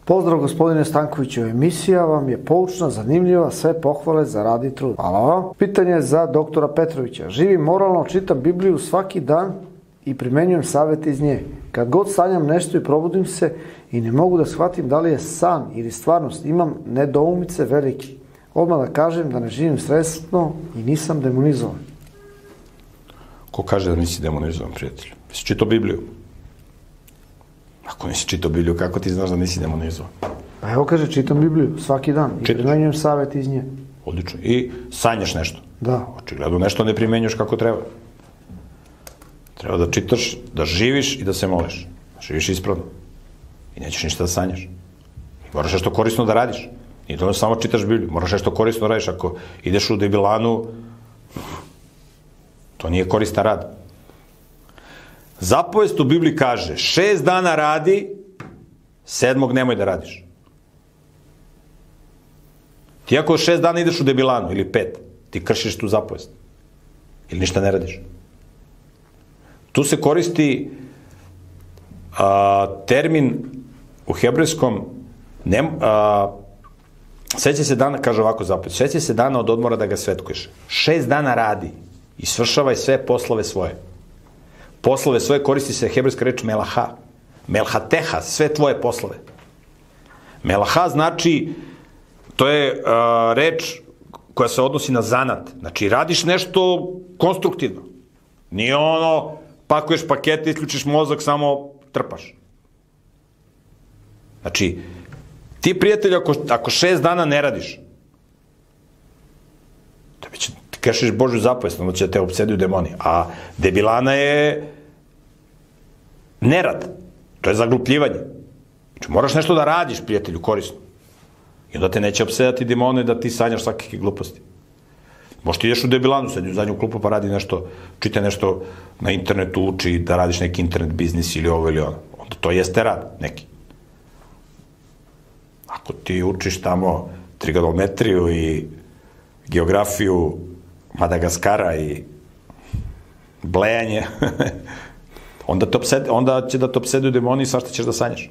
Pozdrav gospodine Stankoviću, emisija vam je poučna, zanimljiva, sve pohvale za rad i trud. Hvala. Pitanje za doktora Petrovića. Živim moralno, čitam Bibliju svaki dan i primenjujem savete iz nje. Kad god sanjam nešto i probudim se i ne mogu da shvatim da li je san ili stvarnost, imam nedoumice veliki. Odmah da kažem da ne živim stresno i nisam demonizovan. Ko kaže da nisi demonizovan, prijatelju? Jesi čitao Bibliju? Ako nisi čitao Bibliju, kako ti znaš da nisi demonizovan? Pa evo kaže, čitam Bibliju svaki dan i primenjujem savete iz nje. Odlično. I sanjaš nešto? Da. Očigledno nešto ne primenjuješ kako treba. Treba da čitaš, da živiš i da se moliš. Da živiš ispravno. I nećeš ništa da sanjaš. I moraš nešto korisno da radiš. I to samo čitaš Bibliju. Moraš nešto korisno da radiš. Ako ideš u debilanu, to nije koristan rad. Zapovest u Bibliji kaže 6 dana radi, 7. nemoj da radiš. Ti ako 6 dana ideš u debilanu, ili 5, ti kršiš tu zapovest. Ili ništa ne radiš. Tu se koristi termin u hebrejskom seća se dana, kaže ovako zapovest, seća se dana od odmora da ga svetkuješ. 6 dana radi i svršavaj sve poslove svoje. Poslove svoje koristi se hebrejska reč melaha. Melhateha, sve tvoje poslove. Melaha znači, to je reč koja se odnosi na zanat. Znači, radiš nešto konstruktivno. Nije ono, pakuješ pakete, isključiš mozak, samo trpaš. Znači, ti prijatelj, ako 6 dana ne radiš, tebi će kršiš Božju zapovest, onda će te opseduju demoni. A debilana je nerad. To je zaglupljivanje. Znači, moraš nešto da radiš, prijatelju, korisno. I onda te neće opsedati demone da ti sanjaš svakakve gluposti. Možda ti ideš u debilanu, sedi u zadnju klupu pa radi nešto, čite nešto na internetu, uči da radiš neki internet biznis ili ovo ili ono. Onda to jeste rad, neki. Ako ti učiš tamo trigonometriju i geografiju Madagaskara i blejanje, onda će da te opseduju demoni i svašta ćeš da sanjaš.